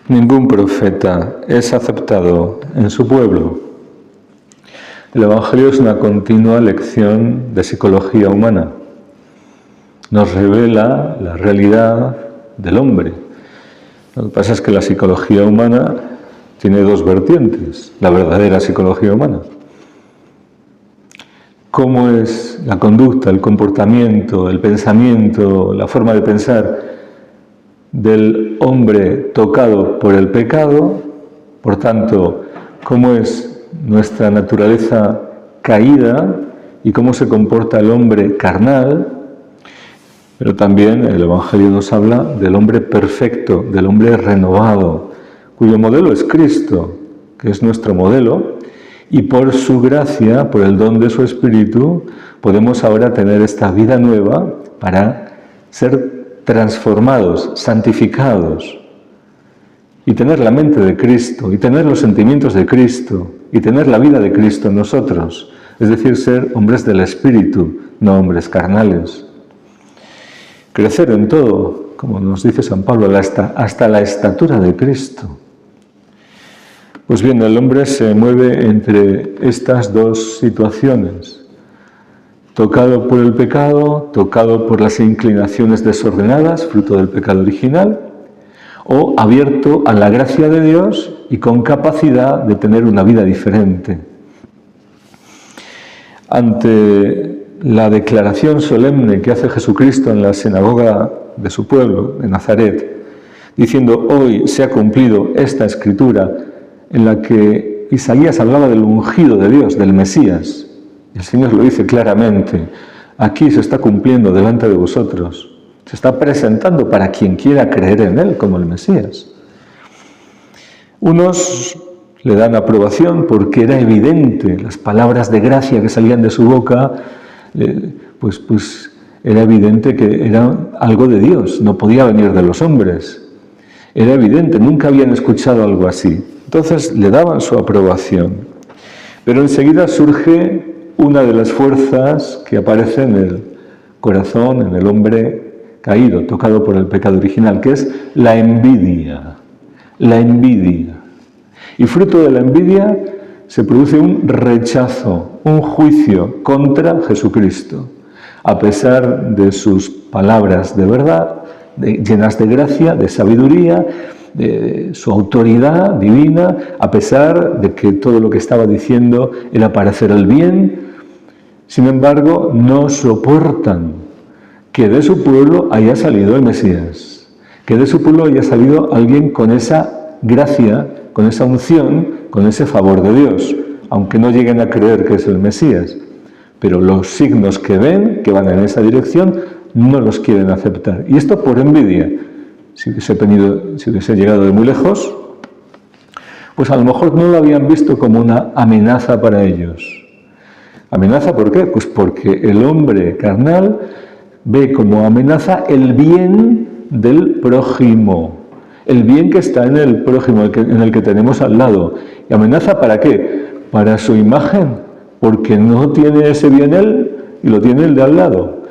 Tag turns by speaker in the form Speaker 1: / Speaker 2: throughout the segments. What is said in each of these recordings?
Speaker 1: Ningún profeta es aceptado en su pueblo. El Evangelio es una continua lección de psicología humana. Nos revela la realidad del hombre. Lo que pasa es que la psicología humana tiene dos vertientes, la verdadera psicología humana. Cómo es la conducta, el comportamiento, el pensamiento, la forma de pensar del hombre tocado por el pecado, por tanto, cómo es nuestra naturaleza caída y cómo se comporta el hombre carnal, pero también el Evangelio nos habla del hombre perfecto, del hombre renovado, cuyo modelo es Cristo, que es nuestro modelo, y por su gracia, por el don de su Espíritu, podemos ahora tener esta vida nueva para ser transformados, santificados, y tener la mente de Cristo, y tener los sentimientos de Cristo, y tener la vida de Cristo en nosotros, es decir, ser hombres del Espíritu, no hombres carnales. Crecer en todo, como nos dice San Pablo, hasta la estatura de Cristo. Pues bien, el hombre se mueve entre estas dos situaciones. Tocado por el pecado, tocado por las inclinaciones desordenadas, fruto del pecado original, o abierto a la gracia de Dios y con capacidad de tener una vida diferente. Ante la declaración solemne que hace Jesucristo en la sinagoga de su pueblo, de Nazaret, diciendo: hoy se ha cumplido esta escritura en la que Isaías hablaba del ungido de Dios, del Mesías. El Señor lo dice claramente: aquí se está cumpliendo delante de vosotros. Se está presentando para quien quiera creer en Él como el Mesías. Unos le dan aprobación porque era evidente, las palabras de gracia que salían de su boca, pues era evidente que era algo de Dios, no podía venir de los hombres. Era evidente, nunca habían escuchado algo así. Entonces le daban su aprobación. Pero enseguida surge una de las fuerzas que aparece en el corazón, en el hombre caído, tocado por el pecado original, que es la envidia. La envidia. Y fruto de la envidia se produce un rechazo, un juicio contra Jesucristo, a pesar de sus palabras de verdad, llenas de gracia, de sabiduría, de su autoridad divina, a pesar de que todo lo que estaba diciendo era para hacer el bien. Sin embargo, no soportan que de su pueblo haya salido el Mesías, que de su pueblo haya salido alguien con esa gracia, con esa unción, con ese favor de Dios, aunque no lleguen a creer que es el Mesías. Pero los signos que ven, que van en esa dirección, no los quieren aceptar. Y esto por envidia. Si hubiese llegado de muy lejos, pues a lo mejor no lo habían visto como una amenaza para ellos. ¿Amenaza por qué? Pues porque el hombre carnal ve como amenaza el bien del prójimo, el bien que está en el prójimo, en el que tenemos al lado. ¿Y amenaza para qué? Para su imagen, porque no tiene ese bien él y lo tiene el de al lado.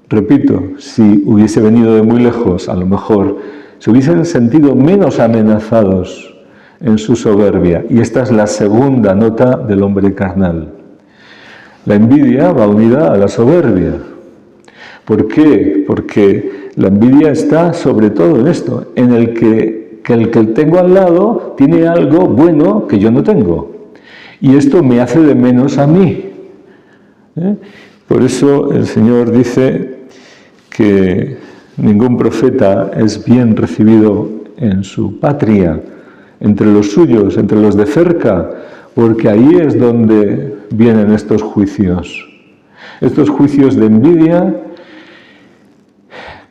Speaker 1: Repito, si hubiese venido de muy lejos, a lo mejor se hubiesen sentido menos amenazados en su soberbia. Y esta es la segunda nota del hombre carnal. La envidia va unida a la soberbia. ¿Por qué? Porque la envidia está sobre todo en esto, en el que el que tengo al lado tiene algo bueno que yo no tengo. Y esto me hace de menos a mí. Por eso el Señor dice que ningún profeta es bien recibido en su patria, entre los suyos, entre los de cerca, porque ahí es donde vienen estos juicios de envidia,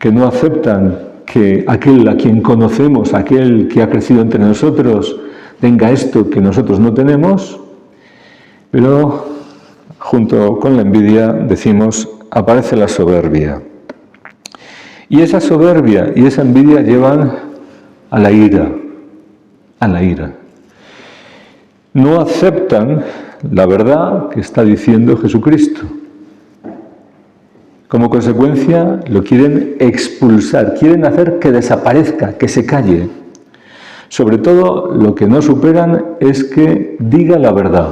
Speaker 1: que no aceptan que aquel a quien conocemos, aquel que ha crecido entre nosotros, tenga esto que nosotros no tenemos, pero junto con la envidia, decimos, aparece la soberbia. Y esa soberbia y esa envidia llevan a la ira, No aceptan la verdad que está diciendo Jesucristo. Como consecuencia, lo quieren expulsar, quieren hacer que desaparezca, que se calle. Sobre todo, lo que no superan es que diga la verdad.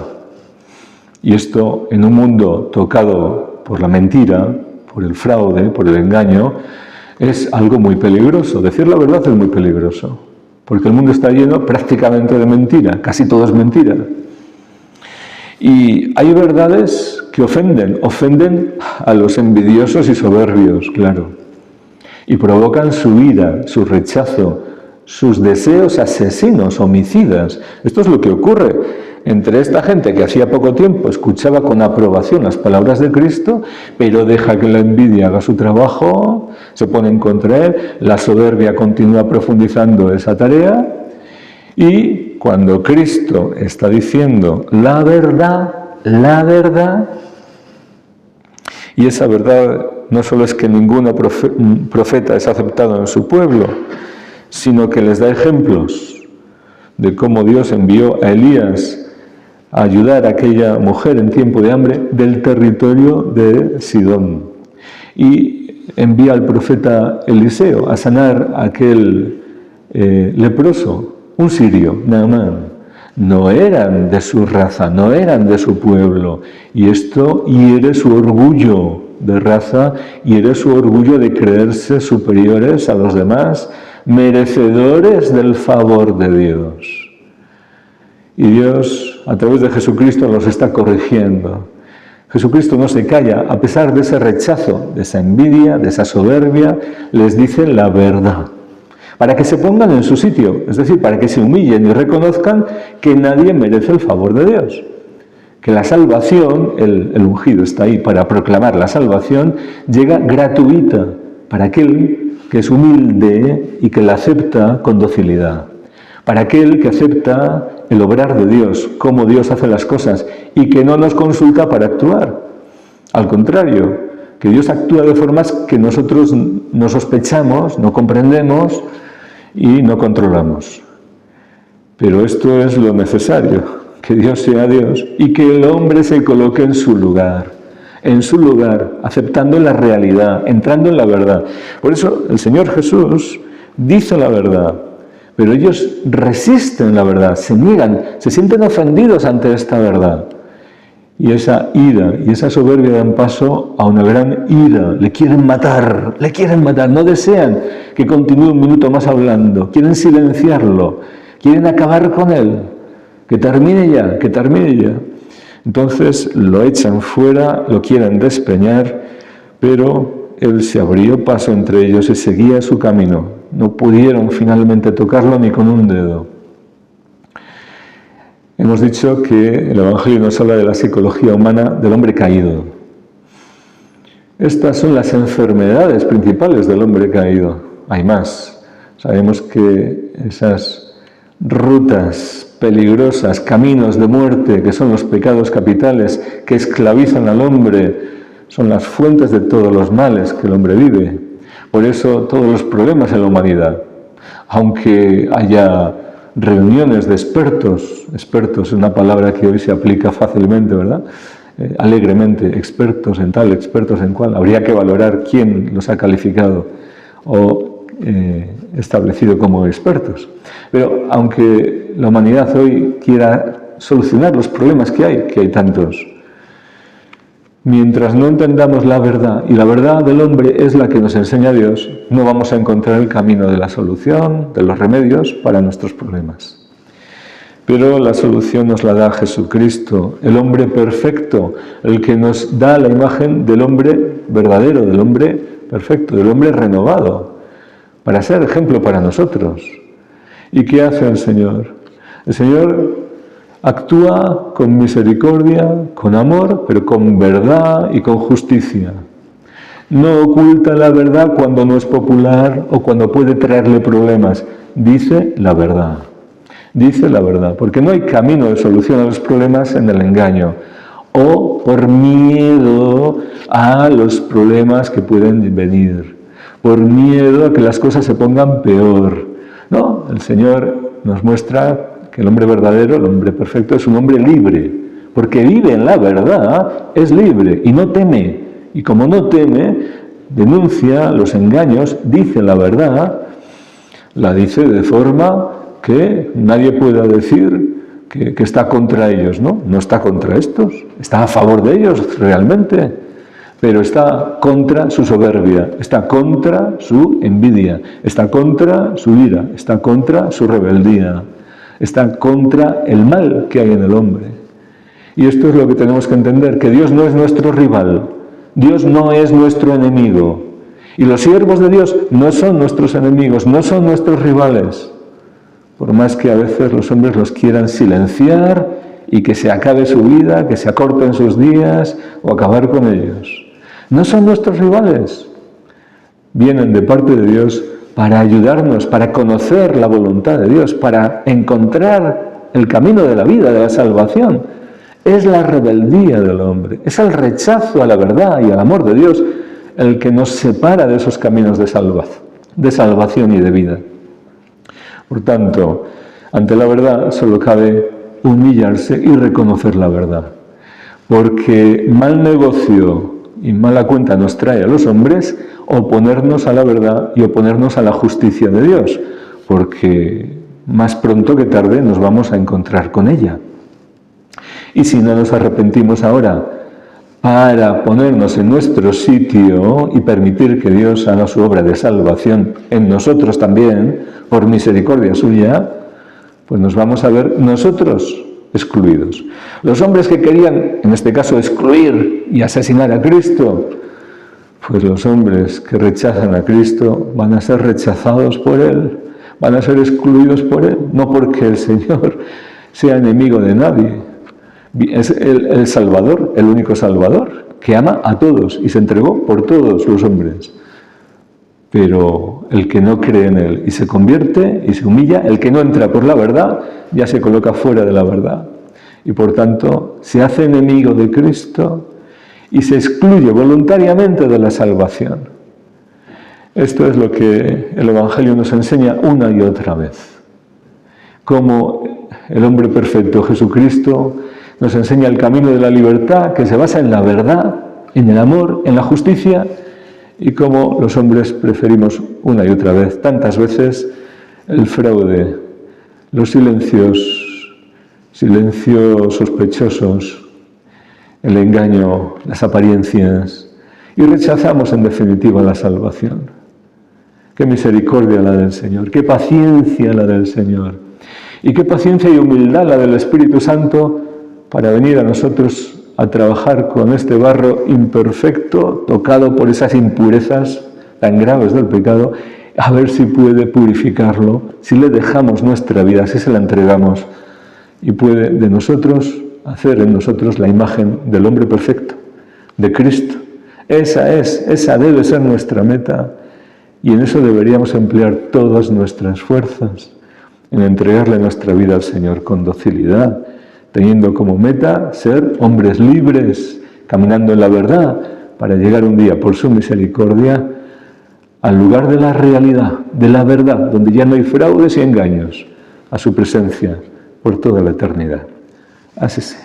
Speaker 1: Y esto, en un mundo tocado por la mentira, por el fraude, por el engaño, es algo muy peligroso. Decir la verdad es muy peligroso, porque el mundo está lleno prácticamente de mentira, casi todo es mentira. Y hay verdades que ofenden a los envidiosos y soberbios, claro, y provocan su ira, su rechazo, sus deseos asesinos, homicidas. Esto es lo que ocurre entre esta gente que hacía poco tiempo escuchaba con aprobación las palabras de Cristo, pero deja que la envidia haga su trabajo, se pone en contra él, la soberbia continúa profundizando esa tarea, y cuando Cristo está diciendo la verdad, y esa verdad no solo es que ningún profeta es aceptado en su pueblo, sino que les da ejemplos de cómo Dios envió a Elías a ayudar a aquella mujer en tiempo de hambre del territorio de Sidón. Y envía al profeta Eliseo a sanar a aquel leproso, un sirio, Naamán. No eran de su raza, no eran de su pueblo. Y esto hiere su orgullo de raza, hiere su orgullo de creerse superiores a los demás, merecedores del favor de Dios. Y Dios, a través de Jesucristo, los está corrigiendo. Jesucristo no se calla, a pesar de ese rechazo, de esa envidia, de esa soberbia, les dice la verdad, para que se pongan en su sitio, es decir, para que se humillen y reconozcan que nadie merece el favor de Dios. Que la salvación, el ungido está ahí para proclamar la salvación, llega gratuita para aquel que es humilde y que la acepta con docilidad. Para aquel que acepta el obrar de Dios, cómo Dios hace las cosas y que no nos consulta para actuar. Al contrario, que Dios actúa de formas que nosotros no sospechamos, no comprendemos y no controlamos. Pero esto es lo necesario, que Dios sea Dios y que el hombre se coloque en su lugar, aceptando la realidad, entrando en la verdad. Por eso el Señor Jesús dice la verdad, pero ellos resisten la verdad, se niegan, se sienten ofendidos ante esta verdad. Y esa ira y esa soberbia dan paso a una gran ira. Le quieren matar, no desean que continúe un minuto más hablando, quieren silenciarlo, quieren acabar con él, que termine ya. Entonces lo echan fuera, lo quieren despeñar, pero él se abrió paso entre ellos y seguía su camino. No pudieron finalmente tocarlo ni con un dedo. Hemos dicho que el Evangelio nos habla de la psicología humana del hombre caído. Estas son las enfermedades principales del hombre caído. Hay más. Sabemos que esas rutas peligrosas, caminos de muerte, que son los pecados capitales, que esclavizan al hombre, son las fuentes de todos los males que el hombre vive. Por eso todos los problemas en la humanidad, aunque haya reuniones de expertos es una palabra que hoy se aplica fácilmente, ¿verdad? Alegremente, expertos en tal, expertos en cual, habría que valorar quién los ha calificado o establecido como expertos. Pero aunque la humanidad hoy quiera solucionar los problemas que hay tantos, mientras no entendamos la verdad, y la verdad del hombre es la que nos enseña Dios, no vamos a encontrar el camino de la solución, de los remedios para nuestros problemas. Pero la solución nos la da Jesucristo, el hombre perfecto, el que nos da la imagen del hombre verdadero, del hombre perfecto, del hombre renovado, para ser ejemplo para nosotros. ¿Y qué hace el Señor? El Señor actúa con misericordia, con amor, pero con verdad y con justicia. No oculta la verdad cuando no es popular o cuando puede traerle problemas. Dice la verdad. Dice la verdad, porque no hay camino de solución a los problemas en el engaño o por miedo a los problemas que pueden venir, por miedo a que las cosas se pongan peor. No, el Señor nos muestra que el hombre verdadero, el hombre perfecto, es un hombre libre, porque vive en la verdad, es libre y no teme. Y como no teme, denuncia los engaños, dice la verdad, la dice de forma que nadie pueda decir que está contra ellos, ¿no? No está contra estos, está a favor de ellos realmente, pero está contra su soberbia, está contra su envidia, está contra su ira, está contra su rebeldía, está contra el mal que hay en el hombre. Y esto es lo que tenemos que entender, que Dios no es nuestro rival, Dios no es nuestro enemigo. Y los siervos de Dios no son nuestros enemigos, no son nuestros rivales. Por más que a veces los hombres los quieran silenciar y que se acabe su vida, que se acorten sus días o acabar con ellos. No son nuestros rivales. Vienen de parte de Dios para ayudarnos, para conocer la voluntad de Dios, para encontrar el camino de la vida, de la salvación. Es la rebeldía del hombre, es el rechazo a la verdad y al amor de Dios el que nos separa de esos caminos de salvación y de vida. Por tanto, ante la verdad solo cabe humillarse y reconocer la verdad. Porque mal negocio y mala cuenta nos trae a los hombres oponernos a la verdad y oponernos a la justicia de Dios. Porque más pronto que tarde nos vamos a encontrar con ella. Y si no nos arrepentimos ahora para ponernos en nuestro sitio y permitir que Dios haga su obra de salvación en nosotros también, por misericordia suya, pues nos vamos a ver nosotros excluidos. Los hombres que querían, en este caso, excluir y asesinar a Cristo, pues los hombres que rechazan a Cristo van a ser rechazados por Él, van a ser excluidos por Él, no porque el Señor sea enemigo de nadie. Es el Salvador, el único Salvador, que ama a todos y se entregó por todos los hombres. Pero el que no cree en Él y se convierte y se humilla, el que no entra por la verdad, ya se coloca fuera de la verdad. Y por tanto, se hace enemigo de Cristo y se excluye voluntariamente de la salvación. Esto es lo que el Evangelio nos enseña una y otra vez. Como el hombre perfecto, Jesucristo, nos enseña el camino de la libertad que se basa en la verdad, en el amor, en la justicia, y cómo los hombres preferimos una y otra vez, tantas veces, el fraude, los silencios sospechosos, el engaño, las apariencias, y rechazamos en definitiva la salvación. Qué misericordia la del Señor, qué paciencia la del Señor, y qué paciencia y humildad la del Espíritu Santo para venir a nosotros a trabajar con este barro imperfecto, tocado por esas impurezas tan graves del pecado, a ver si puede purificarlo, si le dejamos nuestra vida, si se la entregamos, y puede de nosotros hacer en nosotros la imagen del hombre perfecto, de Cristo. Esa debe ser nuestra meta, y en eso deberíamos emplear todas nuestras fuerzas, en entregarle nuestra vida al Señor con docilidad, teniendo como meta ser hombres libres, caminando en la verdad, para llegar un día, por su misericordia, al lugar de la realidad, de la verdad, donde ya no hay fraudes y engaños, a su presencia por toda la eternidad. Así sea.